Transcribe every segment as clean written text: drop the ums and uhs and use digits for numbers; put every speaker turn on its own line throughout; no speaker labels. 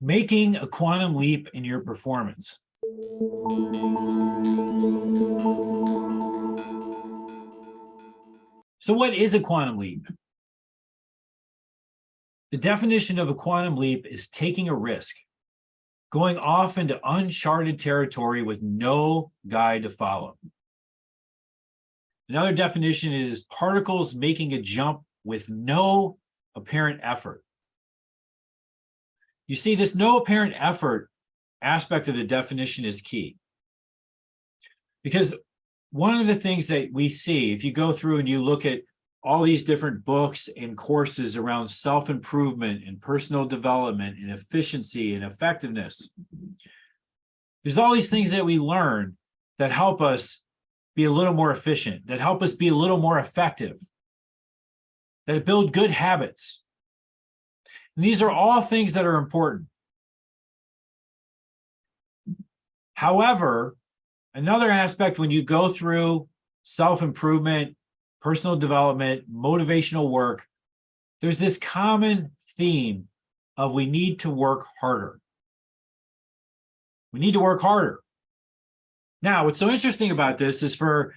Making a quantum leap in your performance. So what is a quantum leap? The definition of a quantum leap is taking a risk, going off into uncharted territory with no guide to follow. Another definition is particles making a jump with no apparent effort. You see, this no apparent effort aspect of the definition is key. Because one of the things that we see, if you go through and you look at all these different books and courses around self-improvement and personal development and efficiency and effectiveness, there's all these things that we learn that help us be a little more efficient, that help us be a little more effective, that build good habits. And these are all things that are important. However, another aspect when you go through self-improvement, personal development, motivational work, there's this common theme of we need to work harder. We need to work harder. Now, what's so interesting about this is for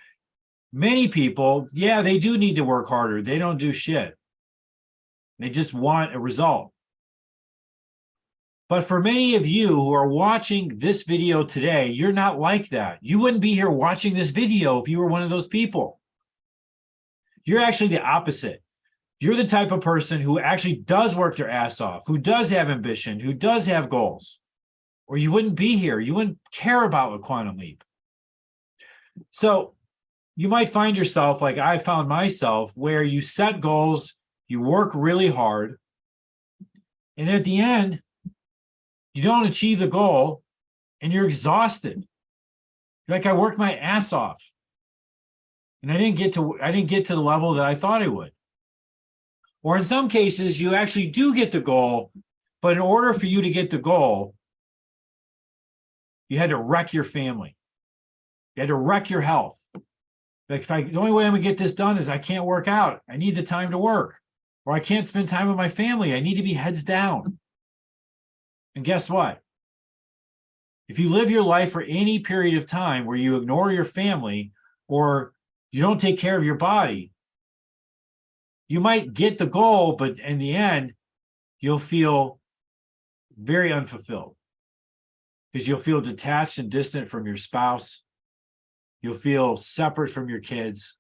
many people, yeah, they do need to work harder. They don't do shit. They just want a result. But for many of you who are watching this video today, you're not like that. You wouldn't be here watching this video if you were one of those people. You're actually the opposite. You're the type of person who actually does work their ass off, who does have ambition, who does have goals, or you wouldn't be here. You wouldn't care about a quantum leap. So you might find yourself like I found myself, where you set goals, you work really hard, and at the end, you don't achieve the goal and you're exhausted. You're like, I worked my ass off and I didn't get to the level that I thought I would. Or in some cases, you actually do get the goal, but in order for you to get the goal, you had to wreck your family. You had to wreck your health. Like, the only way I'm gonna get this done is I can't work out. I need the time to work, or I can't spend time with my family. I need to be heads down. And guess what? If you live your life for any period of time where you ignore your family or you don't take care of your body, you might get the goal, but in the end, you'll feel very unfulfilled because you'll feel detached and distant from your spouse. You'll feel separate from your kids.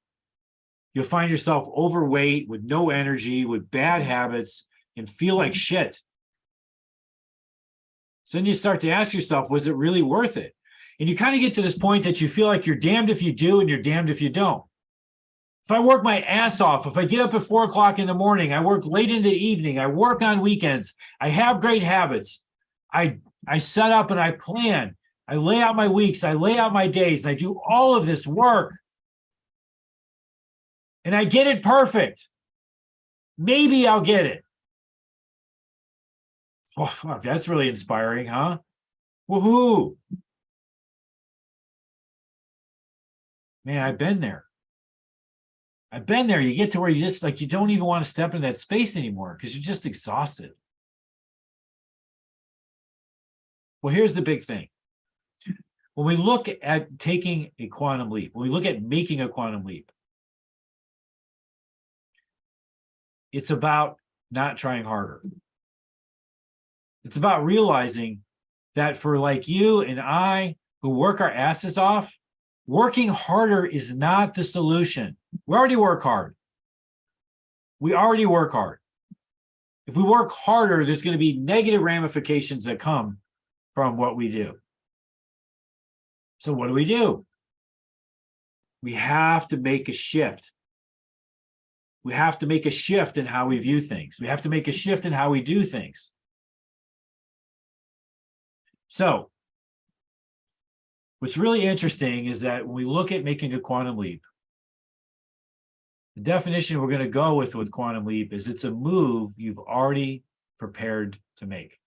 You'll find yourself overweight with no energy, with bad habits, and feel like shit. So then you start to ask yourself, was it really worth it? And you kind of get to this point that you feel like you're damned if you do and you're damned if you don't. If I work my ass off, if I get up at 4 o'clock in the morning, I work late into the evening, I work on weekends, I have great habits, I set up and I plan, I lay out my weeks, I lay out my days, and I do all of this work. And I get it perfect. Maybe I'll get it. Oh, fuck, that's really inspiring, huh? Woohoo. Man, I've been there. I've been there. You get to where you just like, you don't even want to step into that space anymore because you're just exhausted. Well, here's the big thing. When we look at taking a quantum leap, when we look at making a quantum leap, it's about not trying harder. It's about realizing that for like you and I who work our asses off, working harder is not the solution. We already work hard. We already work hard. If we work harder, there's going to be negative ramifications that come from what we do. So what do? We have to make a shift. We have to make a shift in how we view things. We have to make a shift in how we do things. So what's really interesting is that when we look at making a quantum leap, the definition we're going to go with quantum leap is it's a move you've already prepared to make.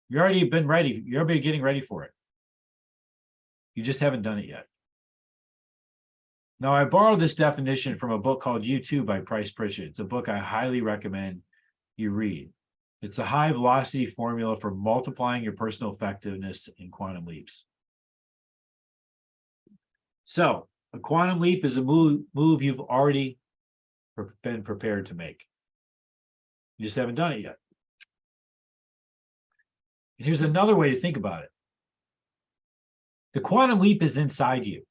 You've already been ready. You're already getting ready for it. You just haven't done it yet. Now, I borrowed this definition from a book called You Too by Price Pritchett. It's a book I highly recommend you read. It's a high velocity formula for multiplying your personal effectiveness in quantum leaps. So a quantum leap is a move you've already been prepared to make. You just haven't done it yet. And here's another way to think about it. The quantum leap is inside you.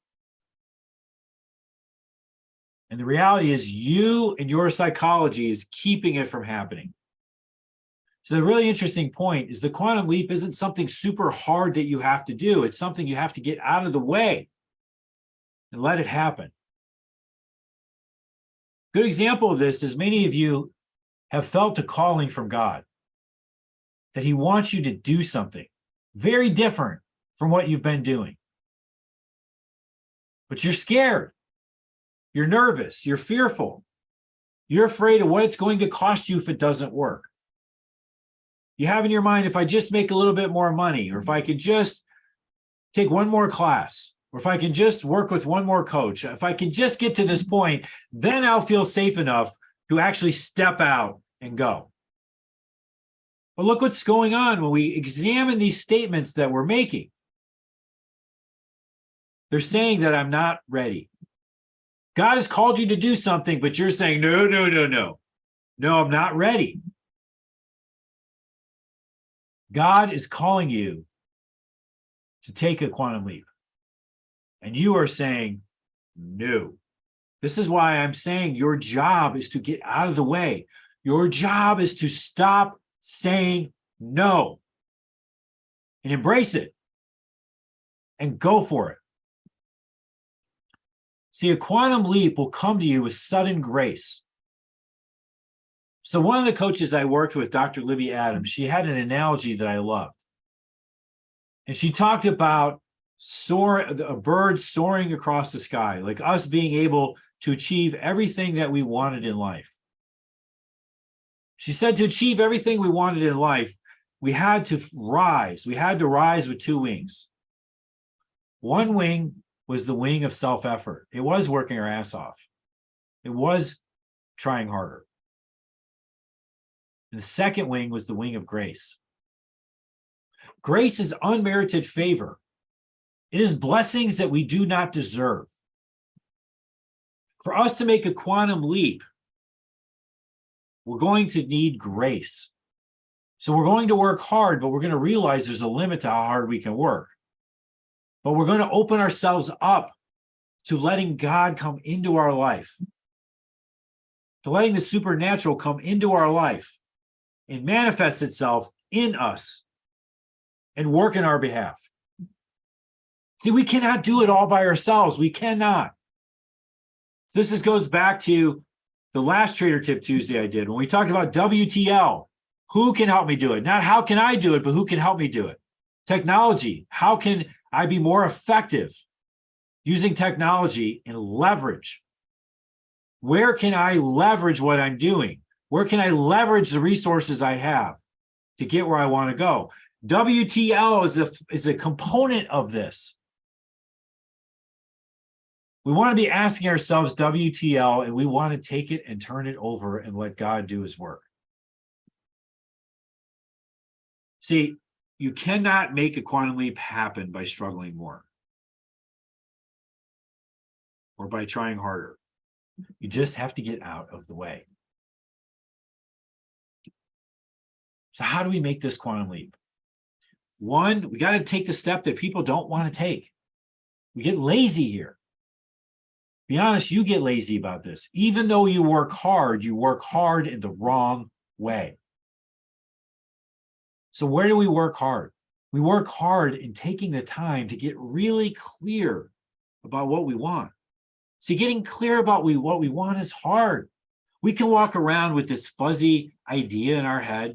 And the reality is you and your psychology is keeping it from happening. So the really interesting point is the quantum leap isn't something super hard that you have to do. It's something you have to get out of the way and let it happen. Good example of this is many of you have felt a calling from God, that he wants you to do something very different from what you've been doing. But you're scared. You're nervous. You're fearful. You're afraid of what it's going to cost you if it doesn't work. You have in your mind, if I just make a little bit more money, or if I could just take one more class, or if I can just work with one more coach, if I can just get to this point, then I'll feel safe enough to actually step out and go. But look what's going on when we examine these statements that we're making. They're saying that I'm not ready. God has called you to do something, but you're saying, no. No, I'm not ready. God is calling you to take a quantum leap. And you are saying, no. This is why I'm saying your job is to get out of the way. Your job is to stop saying no and embrace it and go for it. See, a quantum leap will come to you with sudden grace. So one of the coaches I worked with, Dr. Libby Adams, she had an analogy that I loved. And she talked about a bird soaring across the sky, like us being able to achieve everything that we wanted in life. She said to achieve everything we wanted in life, we had to rise. We had to rise with two wings. One wing was the wing of self-effort. It was working our ass off. It was trying harder. And the second wing was the wing of grace. Grace is unmerited favor. It is blessings that we do not deserve. For us to make a quantum leap, we're going to need grace. So we're going to work hard, but we're going to realize there's a limit to how hard we can work. But we're going to open ourselves up to letting God come into our life, to letting the supernatural come into our life and manifest itself in us and work in our behalf. See, we cannot do it all by ourselves. We cannot. This goes back to the last Trader Tip Tuesday I did when we talked about WTL. Who can help me do it? Not how can I do it, but who can help me do it? Technology. How can I be more effective using technology and leverage? Where can I leverage what I'm doing? Where can I leverage the resources I have to get where I want to go? WTL is a component of this. We want to be asking ourselves WTL, and we want to take it and turn it over and let God do his work. See, you cannot make a quantum leap happen by struggling more or by trying harder. You just have to get out of the way. So how do we make this quantum leap? One, we got to take the step that people don't want to take. We get lazy here. Be honest, you get lazy about this. Even though you work hard in the wrong way. So where do we work hard? We work hard in taking the time to get really clear about what we want. See, getting clear about what we want is hard. We can walk around with this fuzzy idea in our head.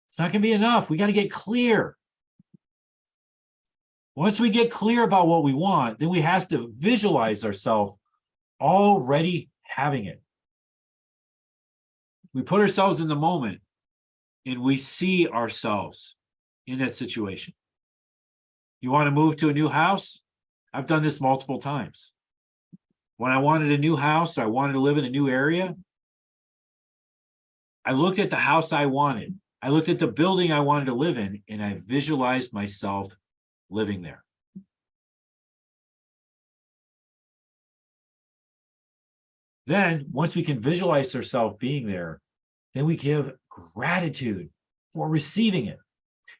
It's not going to be enough. We got to get clear. Once we get clear about what we want, then we have to visualize ourselves already having it. We put ourselves in the moment and we see ourselves in that situation. You want to move to a new house? I've done this multiple times. When I wanted a new house, or I wanted to live in a new area, I looked at the house I wanted I looked at the building I wanted to live in, and I visualized myself living there. Then, once we can visualize ourselves being there, then we give gratitude for receiving it.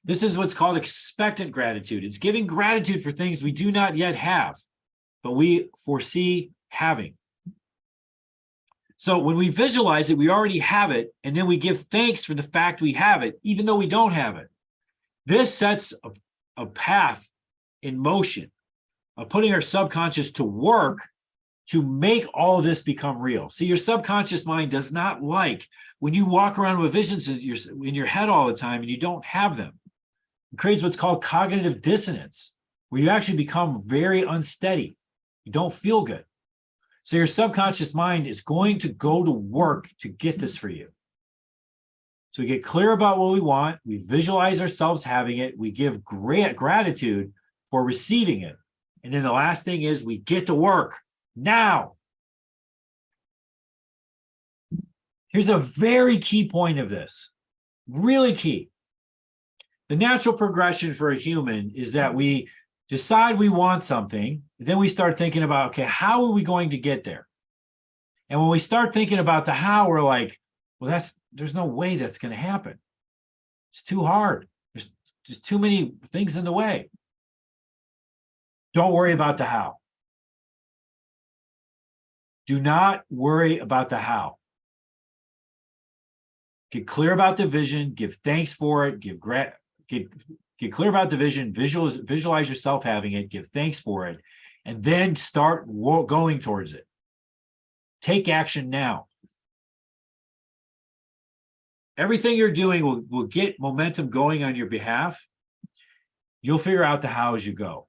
This is what's called expectant gratitude. It's giving gratitude for things we do not yet have, but we foresee having. So when we visualize it, we already have it, and then we give thanks for the fact we have it, even though we don't have it. This sets a path in motion of putting our subconscious to work to make all of this become real. See, your subconscious mind does not like when you walk around with visions in your head all the time and you don't have them. It creates what's called cognitive dissonance, where you actually become very unsteady. You don't feel good. So your subconscious mind is going to go to work to get this for you. So we get clear about what we want. We visualize ourselves having it. We give great gratitude for receiving it. And then the last thing is we get to work now. Here's a very key point of this, really key. The natural progression for a human is that we decide we want something, then we start thinking about, okay, how are we going to get there? And when we start thinking about the how, we're like, well, there's no way that's going to happen. It's too hard. There's just too many things in the way. Don't worry about the how. Do not worry about the how. Get clear about the vision, give thanks for it, get clear about the vision, visualize yourself having it, give thanks for it, and then start going towards it. Take action now. Everything you're doing will get momentum going on your behalf. You'll figure out the how as you go.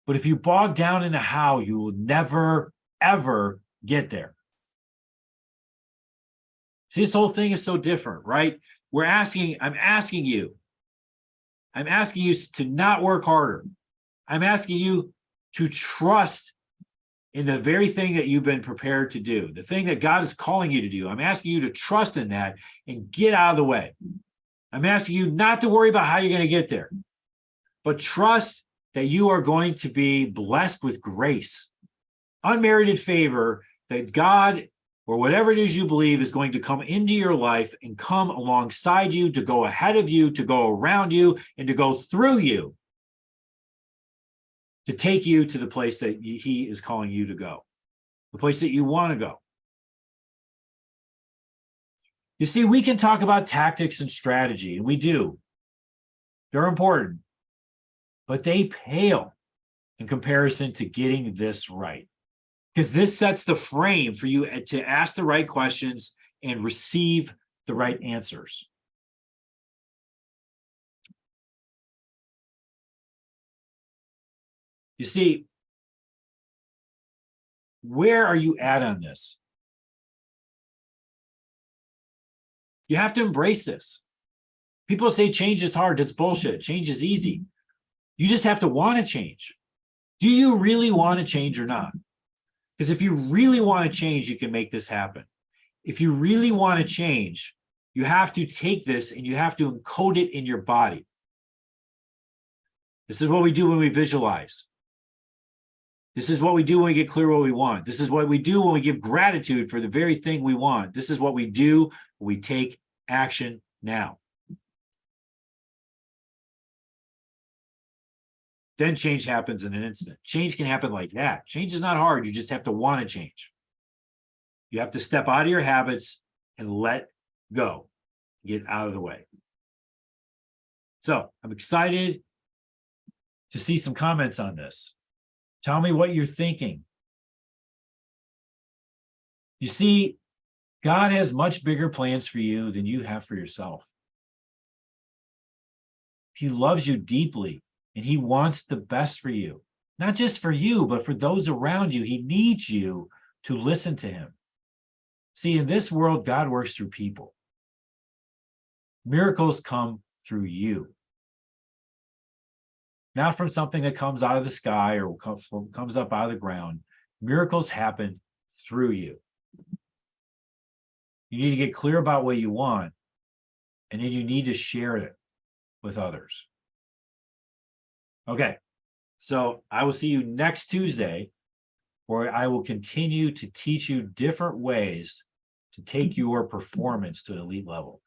But if you bog down in the how, you will never, ever get there. See, this whole thing is so different, right? I'm asking you to not work harder. I'm asking you to trust in the very thing that you've been prepared to do, the thing that God is calling you to do. I'm asking you to trust in that and get out of the way. I'm asking you not to worry about how you're going to get there, but trust that you are going to be blessed with grace, unmerited favor, that God, or whatever it is you believe, is going to come into your life and come alongside you, to go ahead of you, to go around you, and to go through you, to take you to the place that he is calling you to go, the place that you want to go. You see, we can talk about tactics and strategy, and we do. They're important, but they pale in comparison to getting this right. Because this sets the frame for you to ask the right questions and receive the right answers. You see, where are you at on this? You have to embrace this. People say change is hard. That's bullshit. Change is easy. You just have to want to change. Do you really want to change or not? Because if you really want to change, you can make this happen. If you really want to change, you have to take this and you have to encode it in your body. This is what we do when we visualize. This is what we do when we get clear what we want. This is what we do when we give gratitude for the very thing we want. This is what we do when we take action now. Then change happens in an instant. Change can happen like that. Change is not hard. You just have to want to change. You have to step out of your habits and let go. Get out of the way. So I'm excited to see some comments on this. Tell me what you're thinking. You see, God has much bigger plans for you than you have for yourself. He loves you deeply. And he wants the best for you, not just for you, but for those around you. He needs you to listen to him. See, in this world, God works through people. Miracles come through you. Not from something that comes out of the sky or comes up out of the ground. Miracles happen through you. You need to get clear about what you want And then you need to share it with others. Okay. So I will see you next Tuesday, where I will continue to teach you different ways to take your performance to an elite level.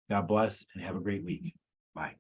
God bless and have a great week. Bye.